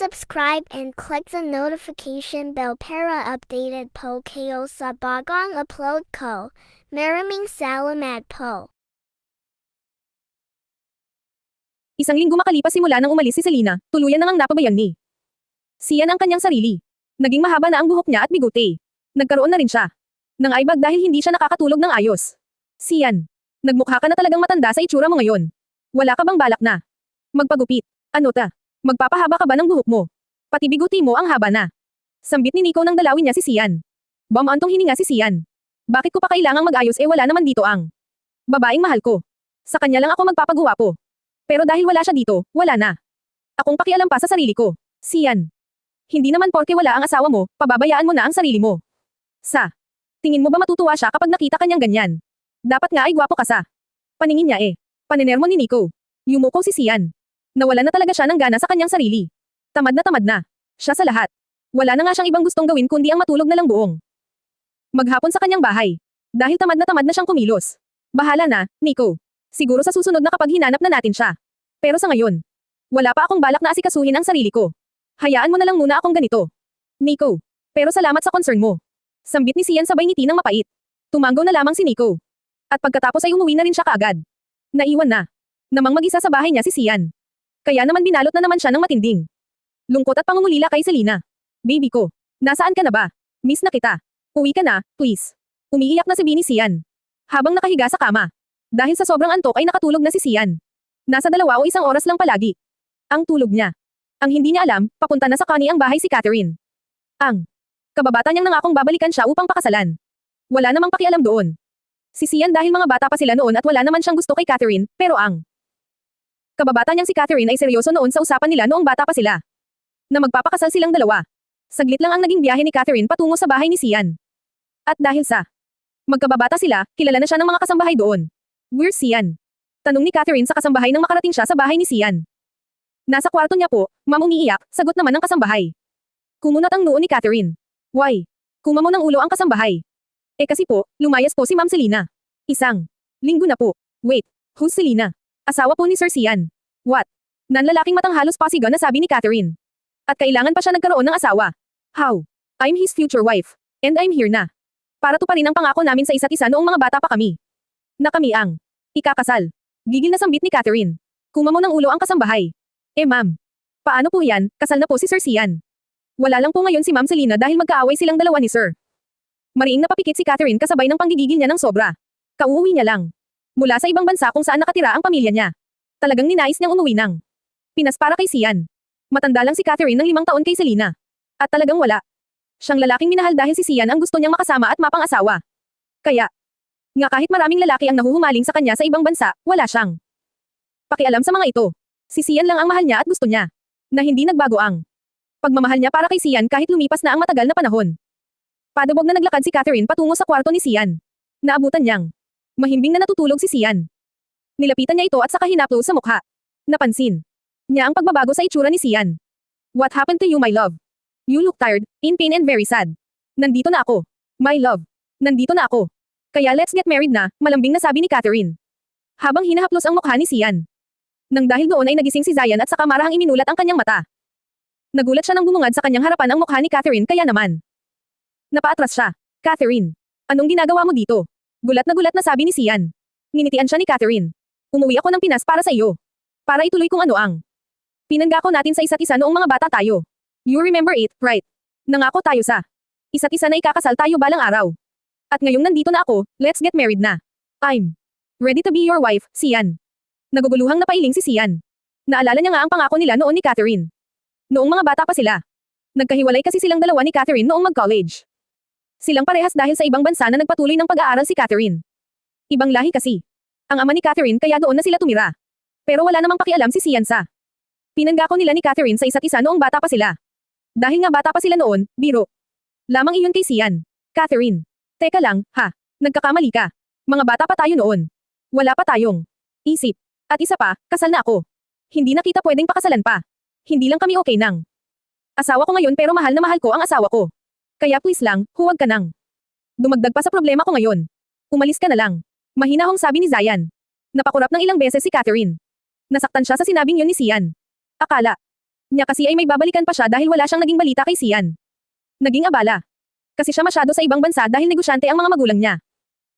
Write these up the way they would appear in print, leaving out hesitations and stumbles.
subscribe and click the notification bell para updated po kayo sa bagong upload ko. Maraming salamat po. Isang linggo makalipas simula nang umalis si Selena, tuluyan nang napabayag ni Sian ang kanyang sarili. Naging mahaba na ang buhok niya at bigote. Nagkaroon na rin siya ng eyebag dahil hindi siya nakakatulog ng ayos. Sian, nagmukha ka na talagang matanda sa itsura mo ngayon. Wala ka bang balak na magpagupit? Ano ta? Magpapahaba ka ba ng buhok mo? Pati bigote mo ang haba na. Sambit ni Nico nang dalawin niya si Sian. Bumantong hininga si Sian. Bakit ko pa kailangang mag-ayos wala naman dito ang babaeng mahal ko. Sa kanya lang ako magpapagwapo. Pero dahil wala siya dito, wala na akong pakialam pa sa sarili ko. Sian, hindi naman porke wala ang asawa mo, pababayaan mo na ang sarili mo. Tingin mo ba matutuwa siya kapag nakita kanyang ganyan? Dapat nga ay gwapo ka sa paningin niya Panenermo ni Nico. Yumuko si Sian. Nawala na talaga siya ng gana sa kanyang sarili. Tamad na siya sa lahat. Wala na nga siyang ibang gustong gawin kundi ang matulog na lang buong maghapon sa kanyang bahay. Dahil tamad na siyang kumilos. Bahala na, Nico. Siguro sa susunod na kapag hinanap na natin siya. Pero sa ngayon, wala pa akong balak na asikasuhin ang sarili ko. Hayaan mo na lang muna akong ganito, Nico. Pero salamat sa concern mo. Sambit ni Sian sabay ngiti ng mapait. Tumanggaw na lamang si Nico. At pagkatapos ay umuwi na rin siya kaagad. Naiwan na namang mag-isa sa bahay niya si Sian. Kaya naman binalot na naman siya ng matinding lungkot at pangungulila kay Selena. Baby ko, nasaan ka na ba? Miss na kita. Uwi ka na, please. Umiiyak na si Bini Sian habang nakahiga sa kama. Dahil sa sobrang antok ay nakatulog na si Sian. Nasa 2 o 1 oras lang palagi ang tulog niya. Ang hindi niya alam, papunta na sa Connie ang bahay si Catherine. Ang kababata niyang nangakong babalikan siya upang pakasalan. Wala namang pakialam doon si Sian dahil mga bata pa sila noon at wala naman siyang gusto kay Catherine, pero ang kababata niyang si Catherine ay seryoso noon sa usapan nila noong bata pa sila na magpapakasal silang dalawa. Saglit lang ang naging biyahe ni Catherine patungo sa bahay ni Sian. At dahil sa magkababata sila, kilala na siya ng mga kasambahay doon. Where's Sian? Tanong ni Catherine sa kasambahay nang makarating siya sa bahay ni Sian. Nasa kwarto niya po, ma'am, umiiyak, sagot naman ng kasambahay. Kumunat ang noo ni Catherine. Why? Kumamo ng ulo ang kasambahay. Kasi po, lumayas po si Ma'am Selena. Isang linggo na po. Wait, who's Selena? Asawa po ni Sir Sian. What? Nanlalaking matang halos pasiga na sabi ni Catherine. At kailangan pa siya nagkaroon ng asawa. How? I'm his future wife. And I'm here na para tuparin ang pangako namin sa isa't isa noong mga bata pa kami. Na kami ang ikakasal. Gigil na sambit ni Catherine. Kumamo ng ulo ang kasambahay. Ma'am. Paano po yan, kasal na po si Sir Sian. Wala lang po ngayon si Ma'am Selena dahil magkaaway silang dalawa ni Sir. Mariing napapikit si Catherine kasabay ng panggigigil niya ng sobra. Kauuwi niya lang mula sa ibang bansa kung saan nakatira ang pamilya niya. Talagang ninais niyang umuwi ng Pinas para kay Sian. Matanda lang si Catherine ng 5 taon kay Selena. At talagang wala siyang lalaking minahal dahil si Sian ang gusto niyang makasama at mapang-asawa. Kaya nga kahit maraming lalaki ang nahuhumaling sa kanya sa ibang bansa, wala siyang pakialam sa mga ito. Si Sian lang ang mahal niya at gusto niya na hindi nagbago ang pagmamahal niya para kay Sian kahit lumipas na ang matagal na panahon. Padabog na naglakad si Catherine patungo sa kwarto ni Sian. Naabutan niyang mahimbing na natutulog si Sian. Nilapitan niya ito at saka hinaplo sa mukha. Napansin niya ang pagbabago sa itsura ni Sian. What happened to you, my love? You look tired, in pain and very sad. Nandito na ako. My love. Nandito na ako. Kaya let's get married na, malambing na sabi ni Catherine. Habang hinahaplos ang mukha ni Sian. Nang dahil doon ay nagising si Zayan at saka marahang iminulat ang kanyang mata. Nagulat siya nang bumungad sa kanyang harapan ang mukha ni Catherine kaya naman napaatras siya. Catherine, anong ginagawa mo dito? Gulat na sabi ni Sian. Nginitian siya ni Catherine. Umuwi ako ng Pinas para sa iyo. Para ituloy kung ano ang pinanggako natin sa isa't isa noong mga bata tayo. You remember it, right? Nangako tayo sa isa't isa na ikakasal tayo balang araw. At ngayong nandito na ako, let's get married na. I'm ready to be your wife, Sian. Naguguluhang napailing si Sian. Naalala niya nga ang pangako nila noon ni Catherine. Noong mga bata pa sila. Nagkahiwalay kasi silang dalawa ni Catherine noong mag-college. Silang parehas dahil sa ibang bansa na nagpatuloy ng pag-aaral si Catherine. Ibang lahi kasi ang ama ni Catherine kaya doon na sila tumira. Pero wala namang pakialam si Sian sa pinanggako nila ni Catherine sa isa't isa noong bata pa sila. Dahil nga bata pa sila noon, biro lamang iyon kay Sian. Catherine, teka lang, ha? Nagkakamali ka. Mga bata pa tayo noon. Wala pa tayong isip. At isa pa, kasal na ako. Hindi na kita pwedeng pakasalan pa. Hindi lang kami okay nang asawa ko ngayon pero mahal na mahal ko ang asawa ko. Kaya please lang, huwag ka nang dumagdag pa sa problema ko ngayon. Umalis ka na lang. Mahinahong sabi ni Zayan. Napakurap ng ilang beses si Catherine. Nasaktan siya sa sinabing yun ni Sian. Akala Niya kasi ay may babalikan pa siya dahil wala siyang naging balita kay Sian. Naging abala. Kasi siya masyado sa ibang bansa dahil negosyante ang mga magulang niya.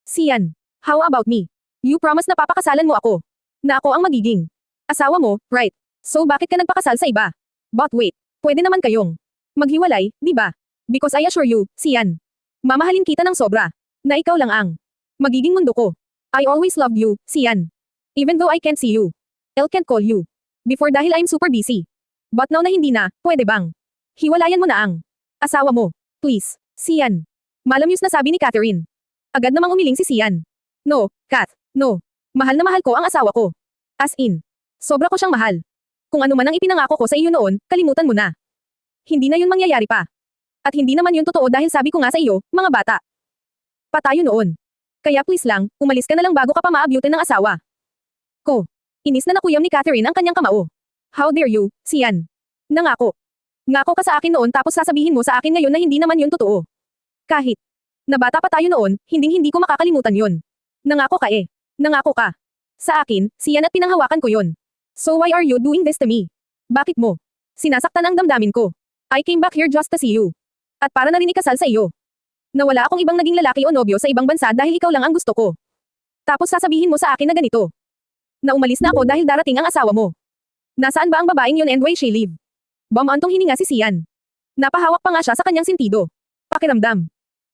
Sian, how about me? You promise na papakasalan mo ako. Na ako ang magiging asawa mo, right? So bakit ka nagpakasal sa iba? But wait, pwede naman kayong maghiwalay, di ba? Because I assure you, Sian. Mamahalin kita ng sobra. Na ikaw lang ang magiging mundo ko. I always loved you, Sian. Even though I can't see you. I can't call you. Before dahil I'm super busy. But now na hindi na, pwede bang hiwalayan mo na ang asawa mo? Please, Sian. Malamyos na sabi ni Catherine. Agad namang umiling si Sian. No, Kat, no. Mahal na mahal ko ang asawa ko. As in, sobra ko siyang mahal. Kung ano man ang ipinangako ko sa iyo noon, kalimutan mo na. Hindi na yun mangyayari pa. At hindi naman yun totoo dahil sabi ko nga sa iyo, mga bata. Patayo noon. Kaya please lang, umalis ka na lang bago ka pa maabyutin ng asawa ko. Inis na nakuyam ni Catherine ang kanyang kamao. How dare you, Sian? Nangako. Ngako ka sa akin noon tapos sasabihin mo sa akin ngayon na hindi naman yun totoo. Kahit na bata pa tayo noon, hindi ko makakalimutan yun. Nangako ka eh. Nangako ka. Sa akin, Sian at pinanghawakan ko yun. So why are you doing this to me? Bakit mo sinasaktan ang damdamin ko? I came back here just to see you. At para na rin ikasal sa iyo. Na wala akong ibang naging lalaki o nobyo sa ibang bansa dahil ikaw lang ang gusto ko. Tapos sasabihin mo sa akin na ganito. Na umalis na ako dahil darating ang asawa mo. Nasaan ba ang babaeng yun and why she leave? Bumantong hininga si Sian. Napahawak pa nga siya sa kanyang sentido. Pakiramdam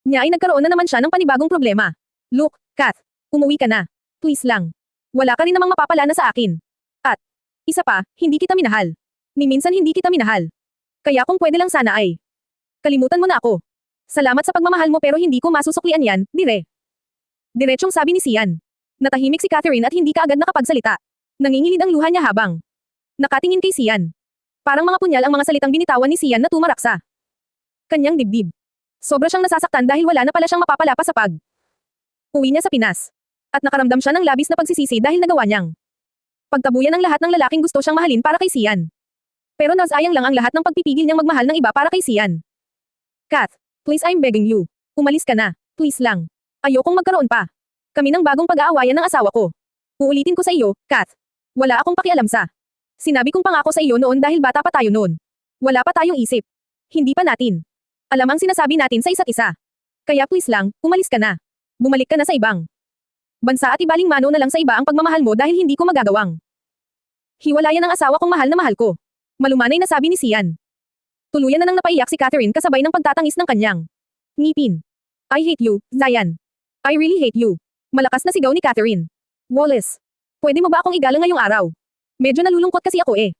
niya ay nagkaroon na naman siya ng panibagong problema. Look, Kath, umuwi ka na. Please lang. Wala ka rin namang mapapala na sa akin. At, isa pa, hindi kita minahal. Ni minsan hindi kita minahal. Kaya kung pwede lang sana ay kalimutan mo na ako. Salamat sa pagmamahal mo pero hindi ko masusuklian yan, dire. Diretsong sabi ni Sian. Natahimik si Catherine at hindi kaagad nakapagsalita. Nangingilid ang luha niya habang nakatingin kay Sian. Parang mga punyal ang mga salitang binitawan ni Sian na tumarak sa kanyang dibdib. Sobra siyang nasasaktan dahil wala na pala siyang mapapala pa sa uwi niya sa Pinas. At nakaramdam siya ng labis na pagsisisi dahil nagawa niyang pagtabuyan ng lahat ng lalaking gusto siyang mahalin para kay Sian. Pero nasayang lang ang lahat ng pagpipigil niyang magmahal ng iba para kay Sian. Kath, please I'm begging you. Umalis ka na. Please lang. Ayokong magkaroon pa kami ng bagong pag-aawayan ng asawa ko. Uulitin ko sa iyo, Kath. Wala akong pakialam sa sinabi kong pangako sa iyo noon dahil bata pa tayo noon. Wala pa tayong isip. Hindi pa natin alam ang sinasabi natin sa isa't isa. Kaya please lang, umalis ka na. Bumalik ka na sa ibang bansa at ibaling mano na lang sa iba ang pagmamahal mo dahil hindi ko magagawang hiwalayan ang asawa kong mahal na mahal ko. Malumanay na sabi ni Sian. Tuluyan na nang napaiyak si Catherine kasabay ng pagtatangis ng kanyang ngipin. I hate you, Zion. I really hate you. Malakas na sigaw ni Catherine. Wallace, pwede mo ba akong igala ngayong araw? Medyo nalulungkot kasi ako eh.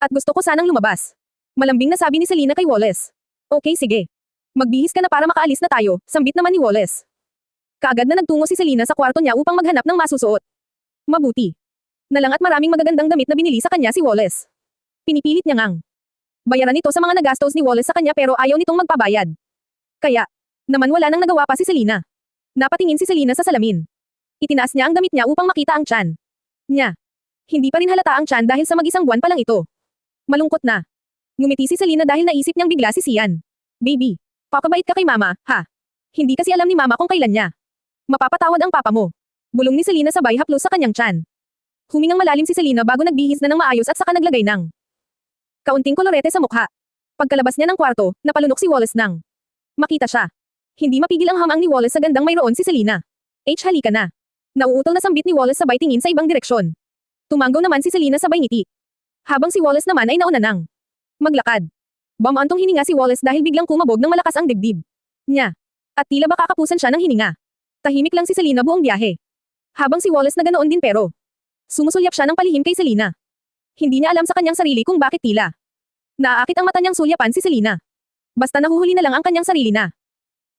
At gusto ko sanang lumabas. Malambing na sabi ni Selena kay Wallace. Okay sige. Magbihis ka na para makaalis na tayo, sambit naman ni Wallace. Kaagad na nagtungo si Selena sa kwarto niya upang maghanap ng masusuot. Mabuti na lang at maraming magagandang damit na binili sa kanya si Wallace. Pinipilit niya ngang bayaran ito sa mga nagastos ni Wallace sa kanya pero ayaw nitong magpabayad. Kaya naman wala nang nagawa pa si Selena. Napatingin si Selena sa salamin. Itinaas niya ang damit niya upang makita ang tiyan niya. Hindi pa rin halata ang tiyan dahil sa mag-isang buwan pa lang ito. Malungkot na. Ngumiti si Selena dahil naisip niyang bigla si Sian. Baby, papabait ka kay mama, ha? Hindi kasi alam ni mama kung kailan niya mapapatawad ang papa mo. Bulong ni Selena sabay haplos sa kanyang tiyan. Humingang malalim si Selena bago nagbihis na ng maayos at saka naglagay ng kaunting kolorete sa mukha. Pagkalabas niya ng kwarto, napalunok si Wallace nang makita siya. Hindi mapigil ang hamang ni Wallace sa gandang mayroon si Selena. Halika na. Nauutol na sambit ni Wallace sabay tingin sa ibang direksyon. Tumanggaw naman si Selena sabay ngiti. Habang si Wallace naman ay nauna nang maglakad. Bumantong hininga si Wallace dahil biglang kumabog ng malakas ang dibdib niya. At tila ba kakapusan siya ng hininga. Tahimik lang si Selena buong biyahe. Habang si Wallace na ganoon din pero sumusulyap siya ng palihim kay Selena. Hindi niya alam sa kanyang sarili kung bakit tila naaakit ang mata niyang sulyapan si Selena. Basta nahuhuli na lang ang kanyang sarili na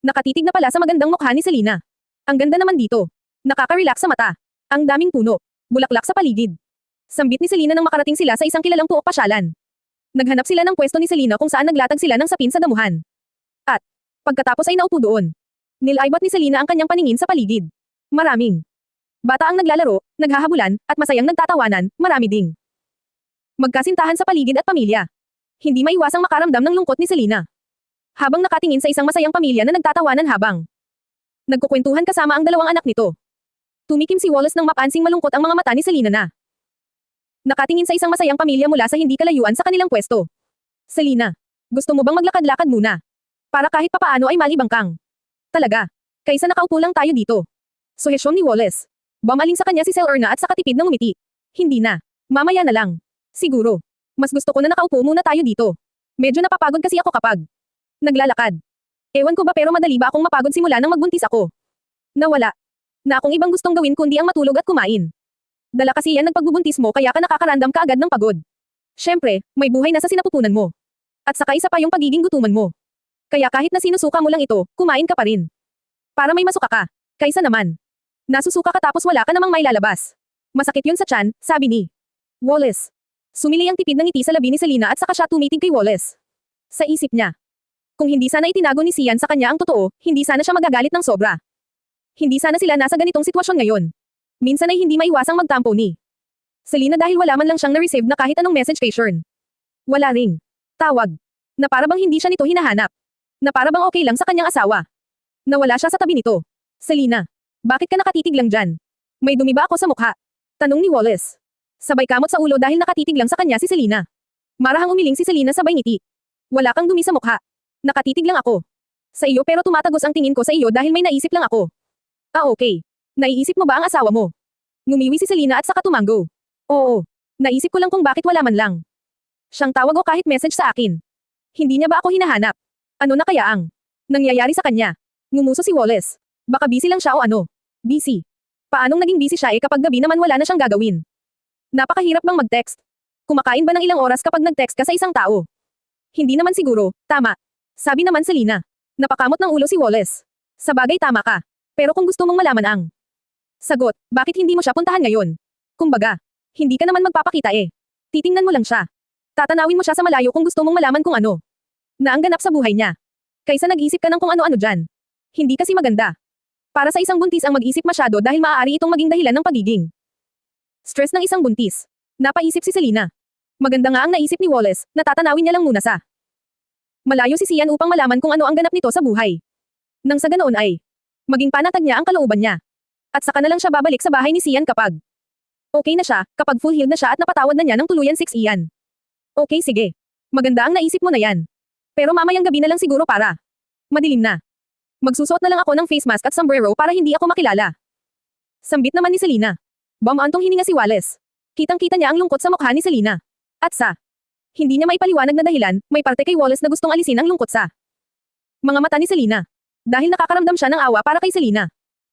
nakatitig na pala sa magandang mukha ni Selena. Ang ganda naman dito. Nakaka-relax sa mata. Ang daming puno. Bulaklak sa paligid. Sambit ni Selena nang makarating sila sa isang kilalang puok pasyalan. Naghanap sila ng pwesto ni Selena kung saan naglatag sila ng sapin sa damuhan. At pagkatapos ay naupo doon. Nilaybot ni Selena ang kanyang paningin sa paligid. Maraming bata ang naglalaro, naghahabulan, at masayang nagtatawanan, marami ding magkasintahan sa paligid at pamilya. Hindi maiwasang makaramdam ng lungkot ni Selena. Habang nakatingin sa isang masayang pamilya na nagtatawanan habang nagkukwentuhan kasama ang dalawang anak nito. Tumikim si Wallace nang mapansing malungkot ang mga mata ni Selena na nakatingin sa isang masayang pamilya mula sa hindi kalayuan sa kanilang pwesto. Selena, gusto mo bang maglakad-lakad muna? Para kahit papaano ay malibang kang. Talaga. Kaysa nakaupo lang tayo dito. Suhesyon ni Wallace. Bumaling sa kanya si Sir Erna at sa katipid ng umiti. Hindi na. Mamaya na lang. Siguro. Mas gusto ko na nakaupo muna tayo dito. Medyo napapagod kasi ako kapag naglalakad. Ewan ko ba pero madali ba akong mapagod simula nang magbuntis ako? Nawala. Na akong ibang gustong gawin kundi ang matulog at kumain. Dala kasi yan nagpagbubuntis mo kaya ka nakakarandam ka agad ng pagod. Siyempre, may buhay na sa sinapupunan mo. At saka isa pa yung pagiging gutuman mo. Kaya kahit na sinusuka mo lang ito, kumain ka pa rin. Para may masuka ka. Kaysa naman. Nasusuka ka tapos wala ka namang mailalabas. Masakit yun sa tiyan, sabi ni Wallace. Sumili ang tipid ng ngiti sa labi ni Selena at saka siya tumitig kay Wallace. Sa isip niya. Kung hindi sana itinago ni Sian sa kanya ang totoo, hindi sana siya magagalit ng sobra. Hindi sana sila nasa ganitong sitwasyon ngayon. Minsan ay hindi maiwasang magtampo ni Selena dahil wala man lang siyang na-receive na kahit anong message kay Shern. Wala ring tawag. Na para bang hindi siya nito hinahanap. Na para bang okay lang sa kanyang asawa. Nawala siya sa tabi nito. Selena, bakit ka nakatitig lang dyan? May dumi ba ako sa mukha? Tanong ni Wallace. Sabay kamot sa ulo dahil nakatitig lang sa kanya si Selena. Marahang umiling si Selena sabay ngiti. Wala kang dumi sa mukha. Nakatitig lang ako. Sa iyo pero tumatagos ang tingin ko sa iyo dahil may naisip lang ako. Ah okay. Naiisip mo ba ang asawa mo? Ngumiwi si Selena at saka tumanggo. Oo. Naisip ko lang kung bakit wala man lang siyang tawag o kahit message sa akin. Hindi niya ba ako hinahanap? Ano na kaya ang nangyayari sa kanya? Ngumuso si Wallace. Baka busy lang siya o ano? Busy. Paanong naging busy siya kapag gabi naman wala na siyang gagawin? Napakahirap bang mag-text? Kumakain ba ng ilang oras kapag nag-text ka sa isang tao? Hindi naman siguro, tama. Sabi naman Selena. Napakamot ng ulo si Wallace. Sa bagay tama ka. Pero kung gusto mong malaman ang sagot, bakit hindi mo siya puntahan ngayon? Kumbaga, hindi ka naman magpapakita eh. Titingnan mo lang siya. Tatanawin mo siya sa malayo kung gusto mong malaman kung ano na ang ganap sa buhay niya. Kaysa nag-isip ka ng kung ano-ano dyan. Hindi kasi maganda. Para sa isang buntis ang mag-isip masyado dahil maaari itong maging dahilan ng pagiging stress ng isang buntis. Napaisip si Selena. Maganda nga ang naisip ni Wallace, natatanawin niya lang muna sa malayo si Sian upang malaman kung ano ang ganap nito sa buhay. Nang sa ganoon ay maging panatag niya ang kalooban niya. At saka na lang siya babalik sa bahay ni Sian kapag okay na siya, kapag full healed na siya at napatawad na niya ng tuluyan 6 iyan. Okay sige. Maganda ang naisip mo na yan. Pero mamayang gabi na lang siguro para madilim na. Magsusuot na lang ako ng face mask at sombrero para hindi ako makilala. Sambit naman ni Selena. Bumantong hininga si Wallace. Kitang-kita niya ang lungkot sa mukha ni Selena. At sa hindi niya maipaliwanag na dahilan, may parte kay Wallace na gustong alisin ang lungkot sa mga mata ni Selena. Dahil nakakaramdam siya ng awa para kay Selena.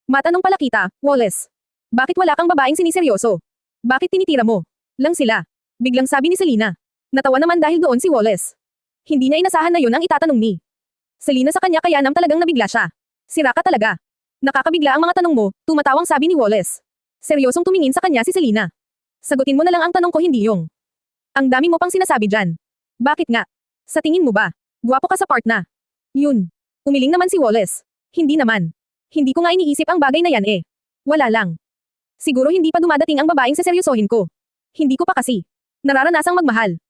Matanong pala kita, Wallace. Bakit wala kang babaeng siniseryoso? Bakit tinitira mo lang sila? Biglang sabi ni Selena. Natawa naman dahil doon si Wallace. Hindi niya inasahan na yun ang itatanong ni Selena sa kanya kaya talagang nabigla siya. Sira ka talaga. Nakakabigla ang mga tanong mo, tumatawang sabi ni Wallace. Seryosong tumingin sa kanya si Selena. Sagutin mo na lang ang tanong ko hindi yung ang dami mo pang sinasabi dyan. Bakit nga? Sa tingin mo ba? Gwapo ka sa part na. Yun. Umiling naman si Wallace. Hindi naman. Hindi ko nga iniisip ang bagay na yan eh. Wala lang. Siguro hindi pa dumadating ang babaeng seseryosohin ko. Hindi ko pa kasi nararanasang magmahal.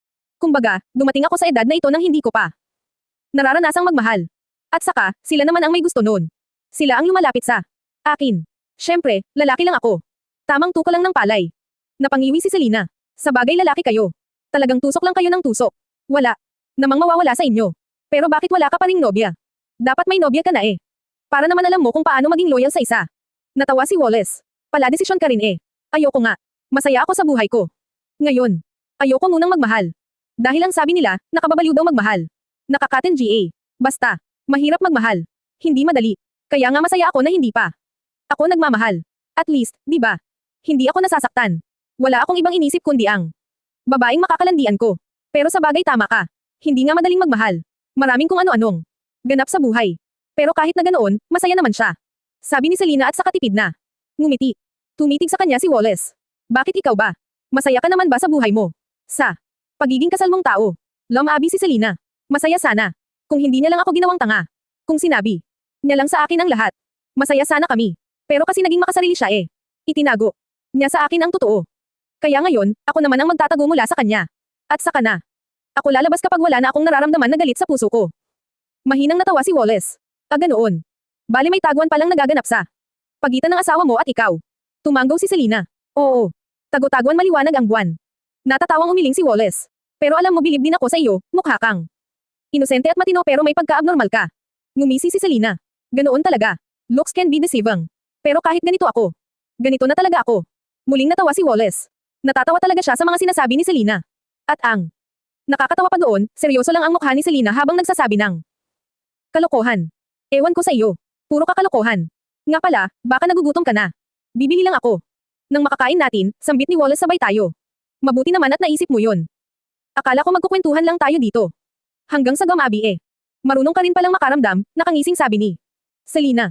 Kumbaga, dumating ako sa edad na ito nang hindi ko pa nararanasang magmahal. At saka, sila naman ang may gusto noon. Sila ang lumalapit sa akin. Siyempre, lalaki lang ako. Tamang tuko lang ng palay. Napangiwi si Selena. Sa bagay lalaki kayo. Talagang tusok lang kayo ng tusok. Wala. Namang mawawala sa inyo. Pero bakit wala ka pa ring nobya? Dapat may nobya ka na eh. Para naman alam mo kung paano maging loyal sa isa. Natawa si Wallace. Pala desisyon ka rin eh. Ayoko nga. Masaya ako sa buhay ko. Ngayon. Ayoko munang magmahal. Dahil ang sabi nila, nakababaliw daw magmahal. Nakakaten GA. Basta. Mahirap magmahal. Hindi madali. Kaya nga masaya ako na hindi pa. Ako nagmamahal. At least, di ba? Hindi ako nasasaktan. Wala akong ibang inisip kundi ang babaeng makakalandian ko. Pero sa bagay tama ka. Hindi nga madaling magmahal. Maraming kung ano-anong ganap sa buhay. Pero kahit na ganoon, masaya naman siya. Sabi ni Selena at sa katipid na ngumiti. Tumitig sa kanya si Wallace. Bakit ikaw ba? Masaya ka naman ba sa buhay mo? Sa pagiging kasal mong tao. Lumabi si Selena. Masaya sana. Kung hindi niya lang ako ginawang tanga. Kung sinabi niya lang sa akin ang lahat. Masaya sana kami. Pero kasi naging makasarili siya eh. Itinago niya sa akin ang totoo. Kaya ngayon, ako naman ang magtatago mula sa kanya. At saka na. Ako lalabas kapag wala na akong nararamdaman na galit sa puso ko. Mahinang natawa si Wallace. Ganoon. Bali may taguan palang nagaganap sa pagitan ng asawa mo at ikaw. Tumanggaw si Selena. Oo. Tago-taguan maliwanag ang buwan. Natatawang umiling si Wallace. Pero alam mo bilib din ako sa iyo, mukha kang inosente at matino pero may pagka-abnormal ka. Ngumisi si Selena. Ganoon talaga. Looks can be deceiving. Pero kahit ganito ako. Ganito na talaga ako. Muling natawa si Wallace. Natatawa talaga siya sa mga sinasabi ni Selena. At ang nakakatawa pa doon, seryoso lang ang mukha ni Selena habang nagsasabi ng kalokohan. Ewan ko sa iyo. Puro ka kalokohan. Nga pala, baka nagugutom ka na. Bibili lang ako. Nang makakain natin, sambit ni Wallace sabay tayo. Mabuti naman at naisip mo yun. Akala ko magkukwentuhan lang tayo dito. Hanggang sa gamabi eh. Marunong ka rin palang makaramdam, nakangising sabi ni Selena.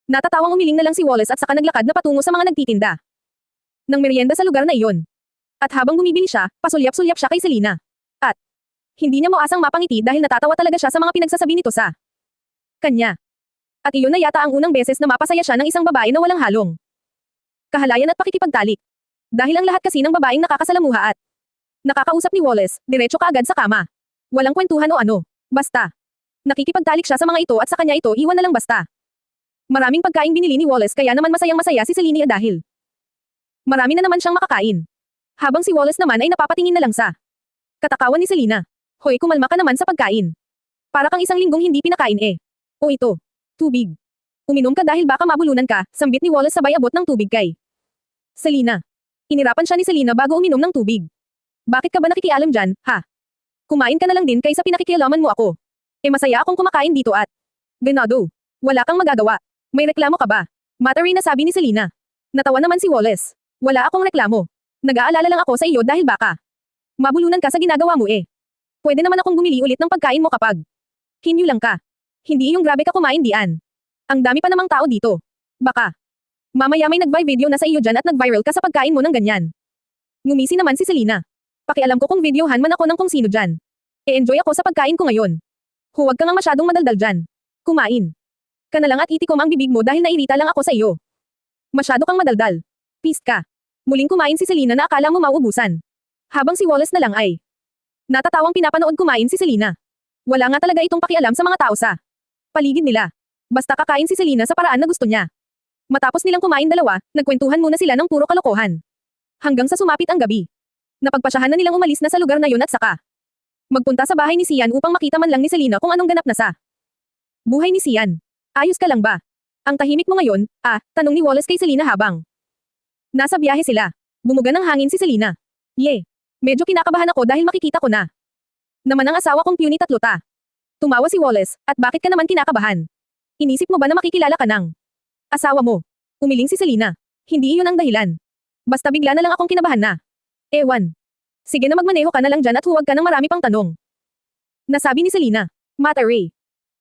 Natatawang umiling na lang si Wallace at saka naglakad na patungo sa mga nagtitinda ng merienda sa lugar na iyon. At habang bumibili siya, pasulyap-sulyap siya kay Selena. At hindi niya moasang mapangiti dahil natatawa talaga siya sa mga pinagsasabi nito sa kanya. At iyon na yata ang unang beses na mapasaya siya ng isang babae na walang halong kahalayan at pakikipagtalik. Dahil ang lahat kasi ng babaeng nakakasalamuha at nakakausap ni Wallace, diretso kaagad sa kama. Walang kwentuhan o ano. Basta. Nakikipagtalik siya sa mga ito at sa kanya ito iwan na lang basta. Maraming pagkain binili ni Wallace kaya naman masayang-masaya si Selena dahil marami na naman siyang makakain. Habang si Wallace naman ay napapatingin na lang sa katakawan ni Selena. Hoy, kumalma ka naman sa pagkain. Para kang isang linggong hindi pinakain eh. O ito. Tubig. Uminom ka dahil baka mabulunan ka, sambit ni Wallace sabay abot ng tubig kay Selena. Inirapan siya ni Selena bago uminom ng tubig. Bakit ka ba nakikialam dyan, ha? Kumain ka na lang din kaysa pinakikialaman mo ako. Eh masaya akong kumakain dito at ganado. Wala kang magagawa. May reklamo ka ba? Matari na sabi ni Selena. Natawa naman si Wallace. Wala akong reklamo. Nag-aalala lang ako sa iyo dahil baka mabulunan ka sa ginagawa mo eh. Pwede naman akong bumili ulit ng pagkain mo kapag hinyo lang ka. Hindi yung grabe ka kumain diyan. Ang dami pa namang tao dito. Baka mamaya may nag-video na sa iyo dyan at nag-viral ka sa pagkain mo ng ganyan. Ngumisi naman si Selena. Pakialam ko kung videohan man ako ng kung sino dyan. E-enjoy ako sa pagkain ko ngayon. Huwag ka nga masyadong madaldal dyan. Kumain ka na lang at itikom ang bibig mo dahil nairita lang ako sa iyo. Masyado kang madaldal. Pissed ka. Muling kumain si Selena na akala mo mauubusan. Habang si Wallace na lang ay natatawang pinapanood kumain si Selena. Wala nga talaga itong pakialam sa mga tao sa paligid nila. Basta kakain si Selena sa paraan na gusto niya. Matapos nilang kumain dalawa, nagkwentuhan muna sila ng puro kalokohan. Hanggang sa sumapit ang gabi. Napagpasyahan na nilang umalis na sa lugar na yun at saka magpunta sa bahay ni Sian upang makita man lang ni Selena kung anong ganap na sa buhay ni Sian. Ayos ka lang ba? Ang tahimik mo ngayon, tanong ni Wallace kay Selena habang nasa biyahe sila. Bumuga ng hangin si Selena. Medyo kinakabahan ako dahil makikita ko na naman ang asawa kong puny tatlota. Tumawa si Wallace, at bakit ka naman kinakabahan? Inisip mo ba na makikilala ka ng asawa mo? Umiling si Selena. Hindi iyon ang dahilan. Basta bigla na lang akong kinabahan na. Ewan. Sige na magmaneho ka na lang dyan at huwag ka ng marami pang tanong. Nasabi ni Selena. Matari.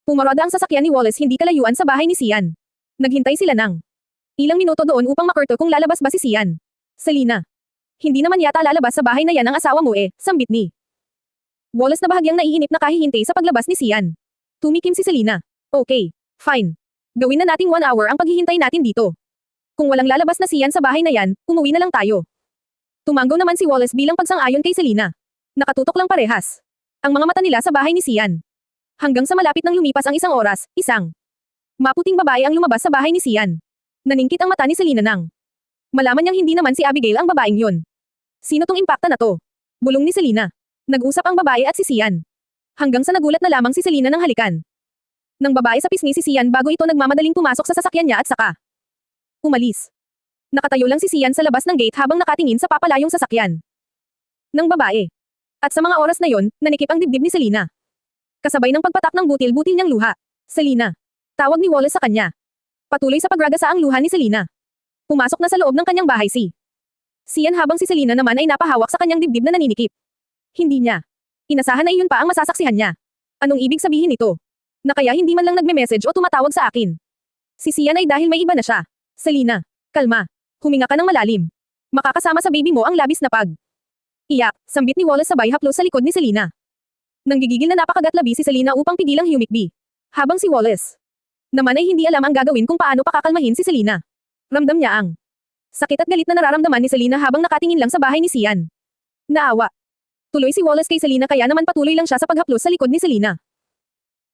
Pumaroda ang sasakyan ni Wallace hindi kalayuan sa bahay ni Sian. Naghintay sila ng ilang minuto doon upang makurto kung lalabas ba si Sian. Selena. Hindi naman yata lalabas sa bahay na yan ang asawa mo sambit ni Wallace na bahagyang naiinip na kahihintay sa paglabas ni Sian. Tumikim si Selena. Okay. Fine. Gawin na nating 1 hour ang paghihintay natin dito. Kung walang lalabas na Sian sa bahay na yan, umuwi na lang tayo. Tumanggaw naman si Wallace bilang pagsang-ayon kay Selena. Nakatutok lang parehas ang mga mata nila sa bahay ni Sian. Hanggang sa malapit nang lumipas ang isang oras, isang maputing babae ang lumabas sa bahay ni Sian. Naningkit ang mata ni Selena nang malaman niyang hindi naman si Abigail ang babaeng yun. Sino tong impacta na to? Bulong ni Selena. Nag-usap ang babae at si Sian. Hanggang sa nagulat na lamang si Selena ng halikan ng babae sa pisngi si Sian bago ito nagmamadaling pumasok sa sasakyan niya at saka umalis. Nakatayo lang si Sian sa labas ng gate habang nakatingin sa papalayong sasakyan ng babae. At sa mga oras na yon, nanikip ang dibdib ni Selena. Kasabay ng pagpatak ng butil-butil niyang luha. Selena. Tawag ni Wallace sa kanya. Patuloy sa pagragasa ang luha ni Selena. Pumasok na sa loob ng kanyang bahay si Sian habang si Selena naman ay napahawak sa kanyang dibdib na naninikip. Hindi niya inasahan na iyon pa ang masasaksihan niya. Anong ibig sabihin nito? Na kaya hindi man lang nagme-message o tumatawag sa akin. Si Sian ay dahil may iba na siya. Selena. Kalma. Huminga ka ng malalim. Makakasama sa baby mo ang labis na pag iyak, sambit ni Wallace sabay haplos sa likod ni Selena. Nanggigigil na napakagatlabi si Selena upang pigilang humikbi. Habang si Wallace naman ay hindi alam ang gagawin kung paano pakakalmahin si Selena. Ramdam niya ang sakit at galit na nararamdaman ni Selena habang nakatingin lang sa bahay ni Sian. Naawa. Tuloy si Wallace kay Selena kaya naman patuloy lang siya sa paghaplos sa likod ni Selena.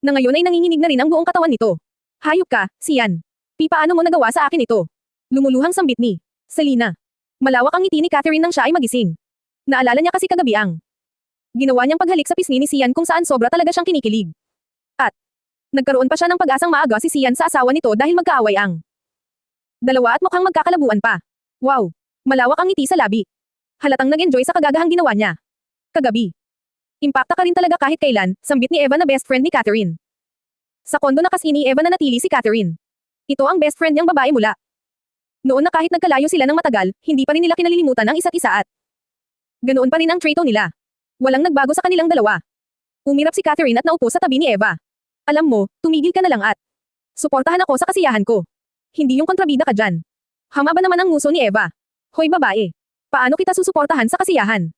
Na ngayon ay nanginginig na rin ang buong katawan nito. Hayop ka, Sian. Paano mo nagawa sa akin ito? Lumuluhang sambit ni Selena. Malawak ang ngiti ni Catherine nang siya ay magising. Naalala niya kasi kagabi ang Ginawa niyang paghalik sa pisngi ni Sian kung saan sobra talaga siyang kinikilig. At, nagkaroon pa siya ng pag-asang maaga si Sian sa asawa nito dahil magkaaway ang dalawa at mukhang magkakalabuan pa. Wow! Malawak ang ngiti sa labi. Halatang nag-enjoy sa kagagahang ginawa niya. Kagabi. Impakta ka rin talaga kahit kailan, sambit ni Eva na best friend ni Catherine. Sa kondo na kasi ni Eva na natili si Catherine. Ito ang best friend niyang babae mula noon na kahit nagkalayo sila ng matagal, hindi pa rin nila kinalilimutan ang isa't isa at ganoon pa rin ang trato nila. Walang nagbago sa kanilang dalawa. Umirap si Catherine at naupo sa tabi ni Eva. Alam mo, tumigil ka na lang at suportahan ako sa kasiyahan ko. Hindi yung kontrabida ka dyan. Hama ba naman ang nguso ni Eva? Hoy babae. Paano kita susuportahan sa kasiyahan?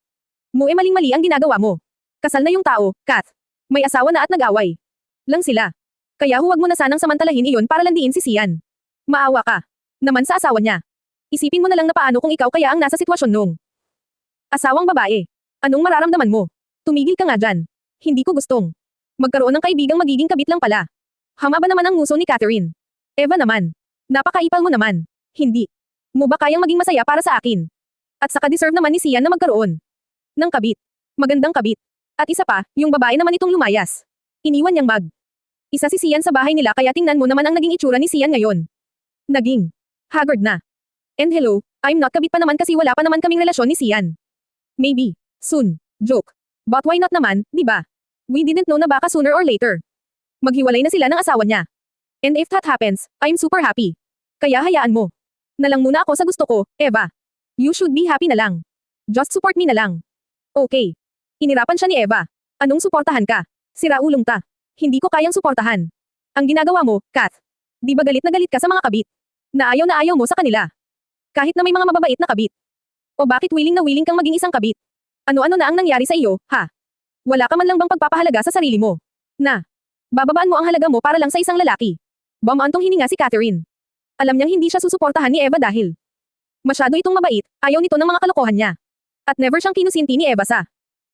Maling-mali ang ginagawa mo. Kasal na yung tao, Kath. May asawa na at nag-away lang sila. Kaya huwag mo na sanang samantalahin iyon para landiin si Sian. Maawa ka naman sa asawa niya. Isipin mo na lang na paano kung ikaw kaya ang nasa sitwasyon nung asawang babae. Anong mararamdaman mo? Tumigil ka nga dyan. Hindi ko gustong magkaroon ng kaibigang magiging kabit lang pala. Hama ba naman ang nguso ni Catherine? Eva naman. Napakaipal mo naman. Hindi mo ba kayang maging masaya para sa akin? At saka deserve naman ni Sian na magkaroon ng kabit. Magandang kabit. At isa pa, yung babae naman itong lumayas. Iniwan niyang isa si Sian sa bahay nila kaya tingnan mo naman ang naging itsura ni Sian ngayon. Naging haggard na. And hello, I'm not kabit pa naman kasi wala pa naman kaming relasyon ni Sian. Maybe, soon, joke. But why not naman, di ba? We didn't know na baka sooner or later maghiwalay na sila ng asawa niya. And if that happens, I'm super happy. Kaya hayaan mo na lang muna ako sa gusto ko, Eva. You should be happy na lang. Just support me na lang. Okay. Inirapan siya ni Eva. Anong suportahan ka? Sira ulong ta. Hindi ko kayang suportahan. Ang ginagawa mo, Kath. Di ba galit na galit ka sa mga kabit? Na ayaw mo sa kanila. Kahit na may mga mababait na kabit. O bakit willing na willing kang maging isang kabit? Ano-ano na ang nangyari sa iyo, ha? Wala ka man lang bang pagpapahalaga sa sarili mo? Na, bababaan mo ang halaga mo para lang sa isang lalaki. Bumantong hininga si Catherine. Alam niyang hindi siya susuportahan ni Eva dahil masyado itong mabait, ayaw nito ng mga kalokohan niya. At never siyang kinusinti ni Eva sa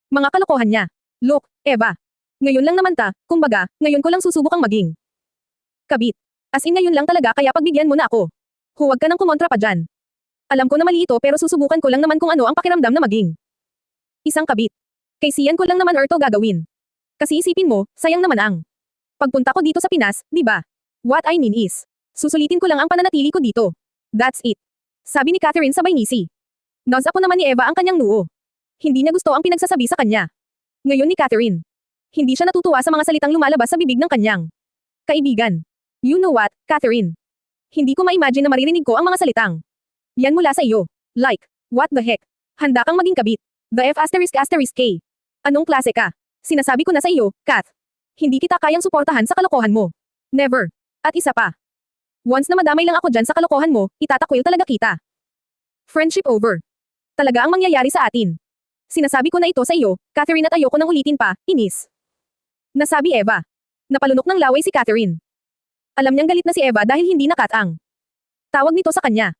mga kalokohan niya. Look, Eva. Ngayon lang naman kumbaga, ngayon ko lang susubukang maging kabit. As in ngayon lang talaga kaya pagbigyan mo na ako. Huwag ka nang kumontra pa dyan. Alam ko na mali ito pero susubukan ko lang naman kung ano ang pakiramdam na maging isang kabit. Kay Sian ko lang naman to gagawin. Kasi isipin mo, sayang naman ang pagpunta ko dito sa Pinas, di ba? What I mean is, susulitin ko lang ang pananatili ko dito. That's it. Sabi ni Catherine sabay ngisi. Nasa po naman ni Eva ang kanyang noo. Hindi niya gusto ang pinagsasabi sa kanya. Ngayon ni Catherine. Hindi siya natutuwa sa mga salitang lumalabas sa bibig ng kanyang kaibigan. You know what, Catherine? Hindi ko ma-imagine na maririnig ko ang mga salitang yan mula sa iyo. Like, what the heck? Handa kang maging kabit. The F*** K. Anong klase ka? Sinasabi ko na sa iyo, Kath. Hindi kita kayang suportahan sa kalokohan mo. Never. At isa pa. Once na madamay lang ako dyan sa kalokohan mo, itatakwil talaga kita. Friendship over. Talaga ang mangyayari sa atin. Sinasabi ko na ito sa iyo, Catherine at ayoko nang ulitin pa, inis. Nasabi Eva. Napalunok ng laway si Catherine. Alam niyang galit na si Eva dahil hindi nakat ang tawag nito sa kanya.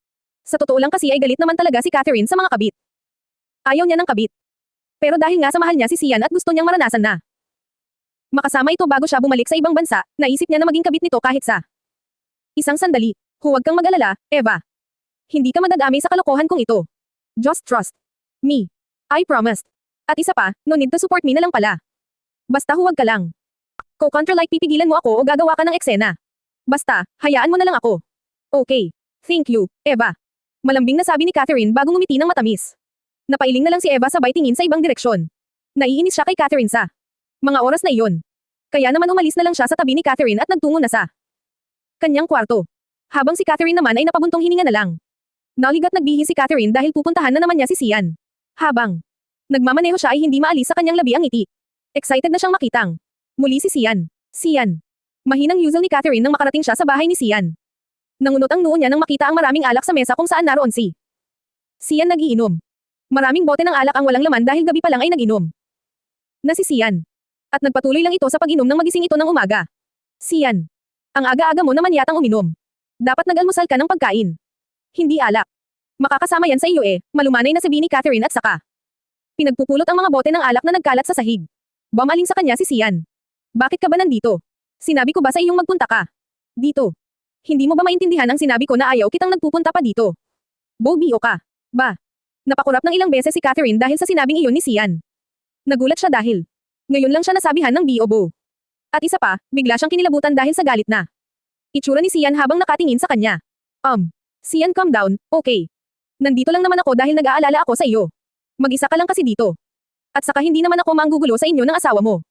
Sa totoo lang kasi ay galit naman talaga si Catherine sa mga kabit. Ayaw niya ng kabit. Pero dahil nga sa mahal niya si Sian at gusto niyang maranasan na makasama ito bago siya bumalik sa ibang bansa, naisip niya na maging kabit nito kahit sa isang sandali. Huwag kang mag-alala, Eva. Hindi ka madadami sa kalokohan kong ito. Just trust me. I promised. At isa pa, no need to support me na lang pala. Basta huwag ka lang. Co-contra like pipigilan mo ako o gagawa ka ng eksena. Basta, hayaan mo na lang ako. Okay. Thank you, Eva. Malambing na sabi ni Catherine bago ngumiti ng matamis. Napailing na lang si Eva sabay tingin sa ibang direksyon. Naiinis siya kay Catherine sa mga oras na iyon. Kaya naman umalis na lang siya sa tabi ni Catherine at nagtungo na sa kanyang kwarto. Habang si Catherine naman ay napabuntong hininga na lang. Naligat nagbihis si Catherine dahil pupuntahan na naman niya si Sian. Habang nagmamaneho siya ay hindi maalis sa kanyang labi ang ngiti. Excited na siyang makitang muli si Sian. Sian. Mahinang yuzel ni Catherine nang makarating siya sa bahay ni Sian. Nangunot ang noo niya nang makita ang maraming alak sa mesa kung saan naroon si Sian nagiinom. Maraming bote ng alak ang walang laman dahil gabi pa lang ay naginom na si Sian. At nagpatuloy lang ito sa pag-inom ng magising ito ng umaga. Sian. Ang aga-aga mo naman yatang uminom. Dapat nag-almusal ka ng pagkain. Hindi alak. Makakasama yan sa iyo malumanay na sabi ni Catherine at saka pinagpupulot ang mga bote ng alak na nagkalat sa sahig. Bumaling sa kanya si Sian. Bakit ka ba nandito? Sinabi ko ba sa iyong magpunta ka dito? Hindi mo ba maintindihan ang sinabi ko na ayaw kitang nagpupunta pa dito? Bobio ka. Ba? Napakurap ng ilang beses si Catherine dahil sa sinabing iyon ni Sian. Nagulat siya dahil ngayon lang siya nasabihan ng Bobo. At isa pa, bigla siyang kinilabutan dahil sa galit na itsura ni Sian habang nakatingin sa kanya. Sian, calm down, okay. Nandito lang naman ako dahil nag-aalala ako sa iyo. Mag-isa ka lang kasi dito. At saka hindi naman ako manggugulo sa inyo ng asawa mo.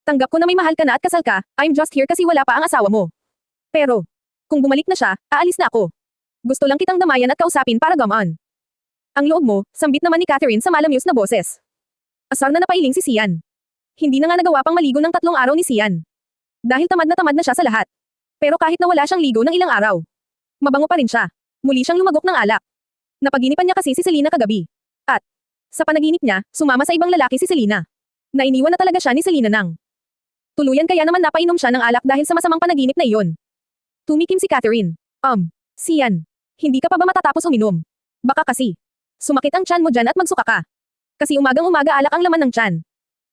Tanggap ko na may mahal ka na at kasal ka, I'm just here kasi wala pa ang asawa mo. Pero, kung bumalik na siya, aalis na ako. Gusto lang kitang damayan at kausapin para gamaan. Ang loob mo, sambit naman ni Catherine sa malamyos na boses. Asar na napailing si Sian. Hindi na nga nagawa pang maligo ng 3 araw ni Sian. Dahil tamad na siya sa lahat. Pero kahit na wala siyang ligo ng ilang araw, mabango pa rin siya. Muli siyang lumagok ng alak. Napaginipan niya kasi si Selena kagabi. At, sa panaginip niya, sumama sa ibang lalaki si Selena. Nainiwan na talaga siya ni Selena nang tuluyan kaya naman napainom siya ng alak dahil sa masamang panaginip na iyon. Tumikim si Catherine. Sian, hindi ka pa ba matatapos uminom? Baka kasi sumakit ang tiyan mo dyan at magsuka ka. Kasi umagang-umaga alak ang laman ng tiyan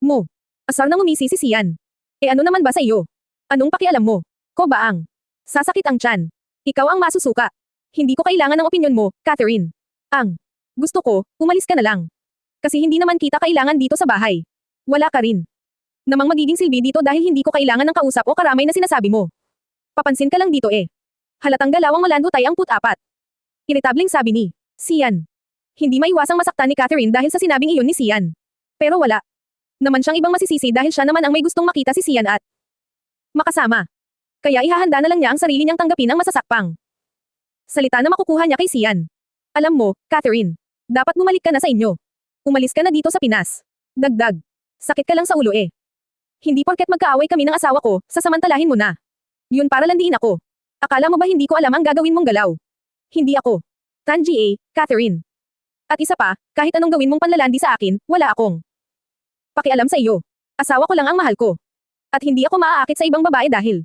mo. Asar nang umisi si Sian. Ano naman ba sa iyo? Anong pakialam mo? Ko ba ang sasakit ang tiyan? Ikaw ang masusuka. Hindi ko kailangan ng opinyon mo, Catherine. Ang gusto ko, umalis ka na lang. Kasi hindi naman kita kailangan dito sa bahay. Wala ka rin namang magiging silbi dito dahil hindi ko kailangan ng kausap o karamay na sinasabi mo. Papansin ka lang dito eh. Halatang galawang malandutay ang put-apat. Iritableng sabi ni Sian. Hindi maiwasang masaktan ni Catherine dahil sa sinabing iyon ni Sian. Pero wala naman siyang ibang masisisi dahil siya naman ang may gustong makita si Sian at makasama. Kaya ihahanda na lang niya ang sarili niyang tanggapin ang masasakpang salita na makukuha niya kay Sian. Alam mo, Catherine, dapat bumalik ka na sa inyo. Umalis ka na dito sa Pinas. Dagdag. Sakit ka lang sa ulo eh. Hindi porket magkaaway kami ng asawa ko, sasamantalahin mo na. Yun para landiin ako. Akala mo ba hindi ko alam ang gagawin mong galaw? Hindi ako Tanji Catherine. At isa pa, kahit anong gawin mong panlalandi sa akin, wala akong pakialam sa iyo. Asawa ko lang ang mahal ko. At hindi ako maaakit sa ibang babae dahil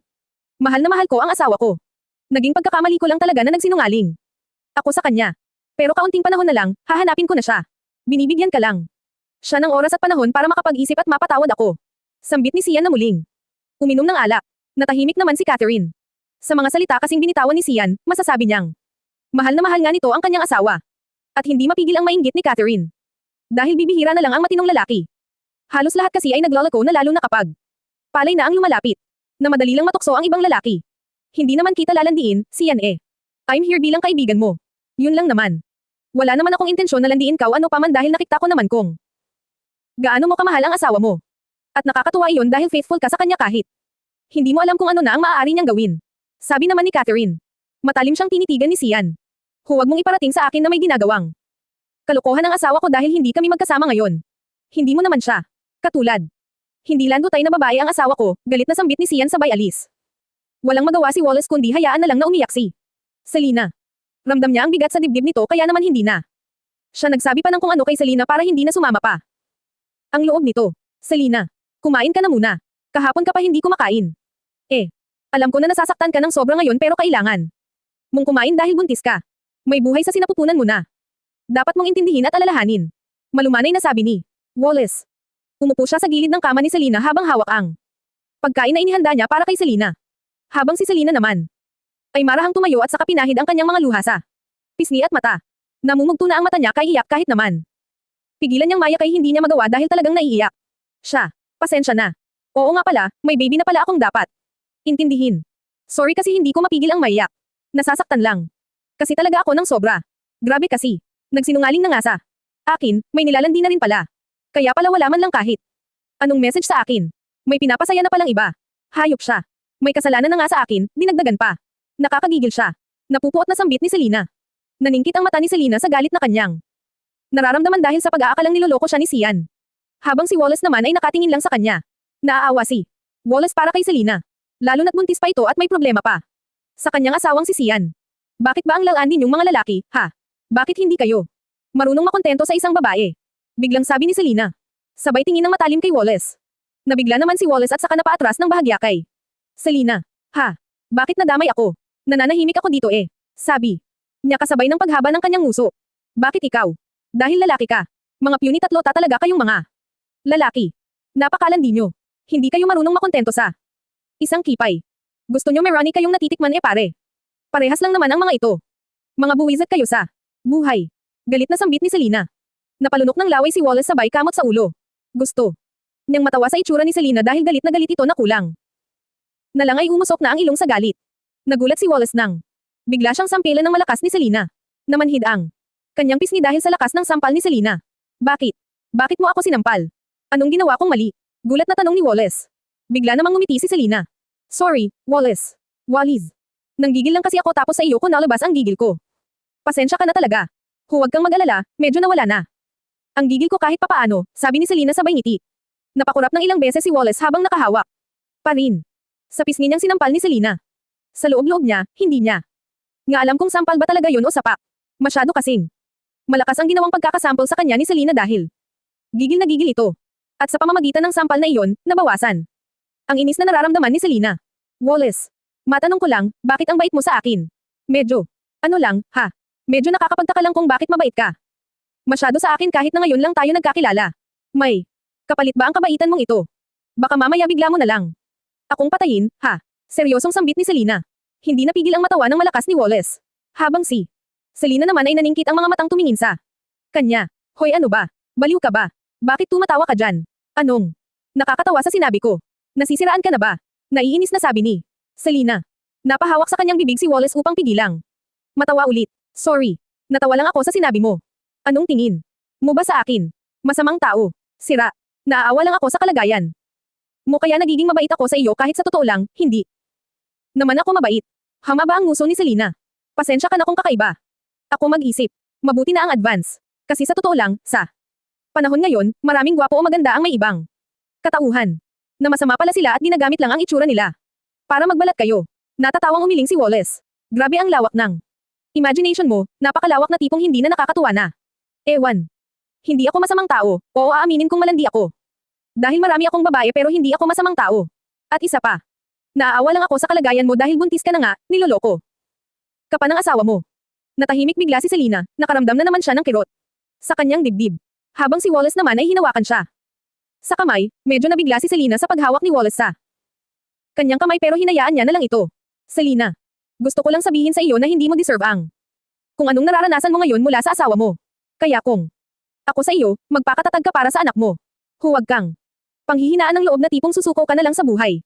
mahal na mahal ko ang asawa ko. Naging pagkakamali ko lang talaga na nagsinungaling ako sa kanya. Pero kaunting panahon na lang, hahanapin ko na siya. Binibigyan ka lang siya ng oras at panahon para makapag-isip at mapatawad ako. Sambit ni Sian na muling uminom ng alak. Natahimik naman si Catherine. Sa mga salita kasing binitawan ni Sian, masasabi niyang mahal na mahal nga nito ang kanyang asawa. At hindi mapigil ang mainggit ni Catherine. Dahil bibihira na lang ang matinong lalaki. Halos lahat kasi ay naglalako na lalo na kapag palay na ang lumalapit. Na madali lang matukso ang ibang lalaki. Hindi naman kita lalandiin, Sian I'm here bilang kaibigan mo. Yun lang naman. Wala naman akong intensyon na landiin ka ano paman dahil nakita ko naman kung gaano mo kamahal ang asawa mo. At nakakatuwa iyon dahil faithful ka sa kanya kahit hindi mo alam kung ano na ang maaari niyang gawin. Sabi naman ni Catherine. Matalim siyang tinitigan ni Sian. Huwag mong iparating sa akin na may ginagawang kalokohan ang asawa ko dahil hindi kami magkasama ngayon. Hindi mo naman siya katulad. Hindi landutay na babae ang asawa ko, galit na sambit ni Sian sabay alis. Walang magawa si Wallace kundi hayaan na lang na umiyak si Selena. Ramdam niya ang bigat sa dibdib nito kaya naman hindi na siya nagsabi pa ng kung ano kay Selena para hindi na sumama pa. Ang loob nito. Selena, kumain ka na muna. Kahapon ka pa hindi kumakain. Alam ko na nasasaktan ka ng sobra ngayon pero kailangan mong kumain dahil buntis ka. May buhay sa sinapupunan mo na. Dapat mong intindihin at alalahanin. Malumanay na sabi ni Wallace. Umupo siya sa gilid ng kama ni Selena habang hawak ang pagkain na inihanda niya para kay Selena. Habang si Selena naman ay marahang tumayo at saka pinahid ang kanyang mga luha sa pisngi at mata. Namumugto na ang mata niya kay iyak kahit naman pigilan niyang maiyak ay hindi niya magawa dahil talagang naiiyak siya. Pasensya na. Oo nga pala, may baby na pala akong dapat intindihin. Sorry kasi hindi ko mapigil ang maiyak. Nasasaktan lang. Kasi talaga ako ng sobra. Grabe kasi. Nagsinungaling na nga sa akin, may nilalandi na rin pala. Kaya pala wala man lang kahit anong message sa akin. May pinapasaya na palang iba. Hayop siya. May kasalanan na nga sa akin, dinagdagan pa. Nakakagigil siya. Napupuot na sambit ni Selena. Naningkit ang mata ni Selena sa galit na kanyang nararamdaman dahil sa pag-aakalang niloloko siya ni Sian. Habang si Wallace naman ay nakatingin lang sa kanya. Naaawa si Wallace para kay Selena. Lalo na't buntis pa ito at may problema pa sa kanyang asawang si Sian. Bakit ba ang lalaan ninyong mga lalaki, ha? Bakit hindi kayo marunong makontento sa isang babae? Biglang sabi ni Selena. Sabay tingin ng matalim kay Wallace. Nabigla naman si Wallace at saka napaatras ng bahagya kay Selena. Ha? Bakit nadamay ako? Nananahimik ako dito Sabi niya kasabay ng paghaba ng kanyang nguso. Bakit ikaw? Dahil lalaki ka. Mga puny tatlo talaga kayong mga lalaki. Napakalandi nyo. Hindi kayo marunong makontento sa isang kipay. Gusto nyo merani kayong natitikman pare. Parehas lang naman ang mga ito. Mga buwisit kayo sa buhay. Galit na sambit ni Selena. Napalunok ng laway si Wallace sabay kamot sa ulo. Gusto Niyang matawa sa itsura ni Selena dahil galit na galit ito na kulang. Na lang ay umusok na ang ilong sa galit. Nagulat si Wallace nang bigla siyang sampilan ng malakas ni Selena. Namanhid ang kanyang pisngi dahil sa lakas ng sampal ni Selena. Bakit? Bakit mo ako sinampal? Anong ginawa kong mali? Gulat na tanong ni Wallace. Bigla namang ngumiti si Selena. Sorry, Wallace. Wallis. Nanggigil lang kasi ako tapos sa iyo ko nalabas ang gigil ko. Pasensya ka na talaga. Huwag kang mag-alala, medyo nawala na. Ang gigil ko kahit papaano, sabi ni Selena sabay ngiti. Napakurap ng ilang beses si Wallace habang nakahawak pa rin sa pisngi niyang sinampal ni Selena. Sa loob-loob niya, hindi niya nga alam kung sampal ba talaga yun o sapak. Masyado kasing malakas ang ginawang pagkakasampal sa kanya ni Selena dahil gigil na gigil ito. At sa pamamagitan ng sampal na iyon, nabawasan ang inis na nararamdaman ni Selena. Wallace, matanong ko lang, bakit ang bait mo sa akin? Medyo, ano lang, ha? Medyo nakakapagtaka lang kung bakit mabait ka. Masyado sa akin kahit na ngayon lang tayo nagkakilala. May kapalit ba ang kabaitan mong ito? Baka mamaya bigla mo na lang akong patayin, ha? Seryosong sambit ni Selena. Hindi napigil ang matawa ng malakas ni Wallace. Habang si Selena naman ay naningkit ang mga matang tumingin sa kanya. Hoy ano ba? Baliw ka ba? Bakit tumatawa ka dyan? Anong nakakatawa sa sinabi ko? Nasisiraan ka na ba? Naiinis na sabi ni Selena. Napahawak sa kanyang bibig si Wallace upang pigilang matawa ulit. Sorry. Natawa lang ako sa sinabi mo. Anong tingin mo ba sa akin? Masamang tao. Sira. Naaawa lang ako sa kalagayan mo kaya nagiging mabait ako sa iyo kahit sa totoo lang, hindi naman ako mabait. Hamaba ang nguso ni Selena. Pasensya ka na kung kakaiba. Ako mag-isip. Mabuti na ang advance. Kasi sa totoo lang, sa panahon ngayon, maraming gwapo o maganda ang may ibang katauhan. Na masama pala sila at ginagamit lang ang itsura nila para magbalat kayo. Natatawang umiling si Wallace. Grabe ang lawak ng imagination mo, napakalawak na tipong hindi na nakakatuwa na. Ewan. Hindi ako masamang tao, oo aaminin kong malandi ako. Dahil marami akong babae pero hindi ako masamang tao. At isa pa. Naaawa lang ako sa kalagayan mo dahil buntis ka na nga, niloloko ka pa ng asawa mo. Natahimik bigla si Selena, nakaramdam na naman siya ng kirot sa kanyang dibdib. Habang si Wallace naman ay hinawakan siya sa kamay, medyo nabigla si Selena sa paghawak ni Wallace sa kanyang kamay pero hinayaan niya na lang ito. Selena, gusto ko lang sabihin sa iyo na hindi mo deserve ang kung anong nararanasan mo ngayon mula sa asawa mo. Kaya kung ako sa iyo, magpakatatag ka para sa anak mo. Huwag kang panghihinaan ng loob na tipong susuko ka na lang sa buhay.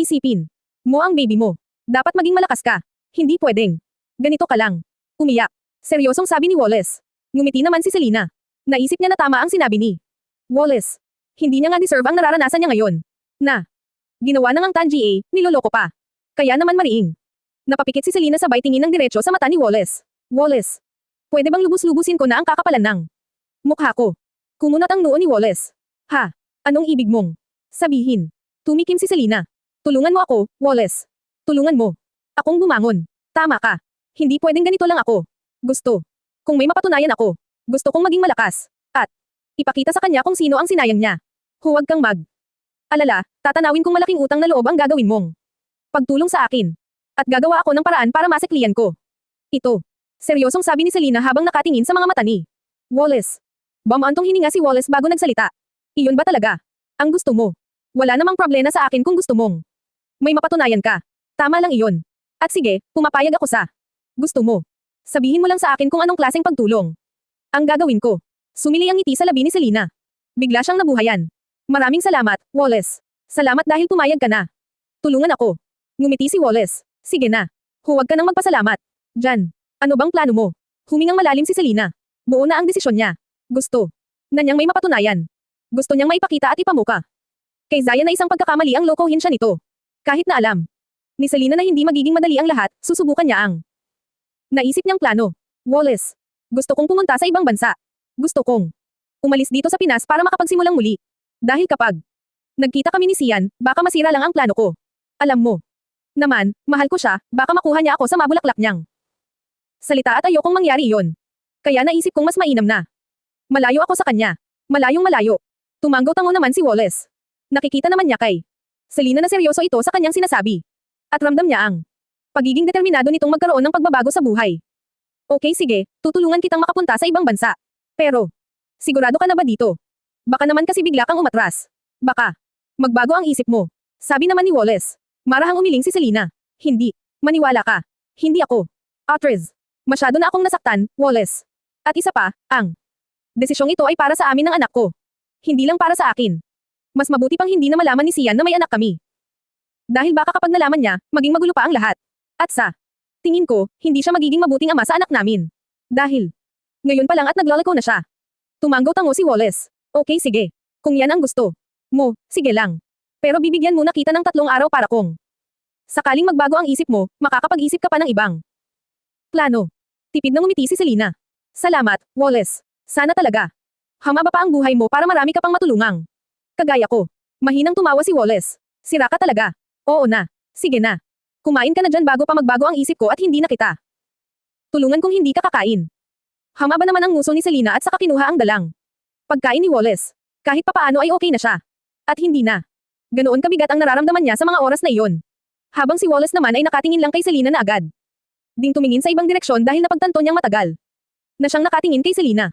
Isipin mo ang baby mo. Dapat maging malakas ka. Hindi pwedeng ganito ka lang. Umiyak. Seryosong sabi ni Wallace. Ngumiti naman si Selena. Naisip niya na tama ang sinabi ni Wallace. Hindi niya nga deserve ang nararanasan niya ngayon. Na ginawa ng ang Tanji niloloko pa. Kaya naman mariing. Napapikit si Selena sabay tingin ng diretso sa mata ni Wallace. Wallace, pwede bang lubus-lubusin ko na ang kakapalan ng mukha ko? Kumunat ang noo ni Wallace. Ha? Anong ibig mong sabihin? Tumikim si Selena. Tulungan mo ako, Wallace. Tulungan mo akong bumangon. Tama ka. Hindi pwedeng ganito lang ako. Gusto kung may mapatunayan ako. Gusto kong maging malakas. At ipakita sa kanya kung sino ang sinayang niya. Huwag kang alala, tatanawin kong malaking utang na loob ang gagawin mong pagtulong sa akin. At gagawa ako ng paraan para masiklian ko ito. Seryosong sabi ni Selena habang nakatingin sa mga mata ni Wallace. Bumantong hininga si Wallace bago nagsalita. Iyon ba talaga ang gusto mo? Wala namang problema sa akin kung gusto mong may mapatunayan ka. Tama lang iyon. At sige, pumapayag ako sa gusto mo. Sabihin mo lang sa akin kung anong klaseng pagtulong ang gagawin ko. Sumili ang ngiti sa labi ni Selena. Bigla siyang nabuhayan. Maraming salamat, Wallace. Salamat dahil pumayag ka na. Tulungan ako. Ngumiti si Wallace. Sige na. Huwag ka nang magpasalamat. Jan, ano bang plano mo? Humingang malalim si Selena. Buo na ang desisyon niya. Gusto na niyang may mapatunayan. Gusto niyang maipakita at ipamuka kay Zaya na isang pagkakamali ang lokohin siya nito. Kahit na alam ni Selena na hindi magiging madali ang lahat, susubukan niya ang naisip niyang plano. Wallace, gusto kong pumunta sa ibang bansa. Gusto kong umalis dito sa Pinas para makapagsimulang muli. Dahil kapag nagkita kami ni Sian, baka masira lang ang plano ko. Alam mo naman, mahal ko siya, baka makuha niya ako sa mabulaklak niyang salita at ayokong mangyari iyon. Kaya naisip kong mas mainam na malayo ako sa kanya. Malayong malayo. Tumanggaw-tango naman si Wallace. Nakikita naman niya kay Selena na seryoso ito sa kanyang sinasabi. At ramdam niya ang pagiging determinado nitong magkaroon ng pagbabago sa buhay. Okay sige, tutulungan kitang makapunta sa ibang bansa. Pero, sigurado ka na ba dito? Baka naman kasi bigla kang umatras. Baka magbago ang isip mo. Sabi naman ni Wallace. Marahang umiling si Selena. Hindi. Maniwala ka. Hindi ako. Atres. Masyado na akong nasaktan, Wallace. At isa pa, ang desisyong ito ay para sa amin ng anak ko. Hindi lang para sa akin. Mas mabuti pang hindi na malaman ni Sian na may anak kami. Dahil baka kapag nalaman niya, maging magulo pa ang lahat. At sa tingin ko, hindi siya magiging mabuting ama sa anak namin. Dahil ngayon pa lang at nagloloko na siya. Tumanggo-tango si Wallace. Okay sige. Kung yan ang gusto mo, sige lang. Pero bibigyan muna kita ng 3 araw para kung sakaling magbago ang isip mo, makakapag-isip ka pa ng ibang plano. Tipid na ngumiti si Selena. Salamat, Wallace. Sana talaga. Humaba pa ang buhay mo para marami ka pang matulungang kagaya ko. Mahinang tumawa si Wallace. Sira ka talaga. Oo na. Sige na. Kumain ka na dyan bago pa magbago ang isip ko at hindi na kita tulungan kung hindi ka kakain. Humaba naman ang nguso ni Selena at saka kinuha ang dalang pagkain ni Wallace. Kahit papaano ay okay na siya. At hindi na ganoon kabigat ang nararamdaman niya sa mga oras na iyon. Habang si Wallace naman ay nakatingin lang kay Selena na agad ding tumingin sa ibang direksyon dahil napagtanto niyang matagal na siyang nakatingin kay Selena.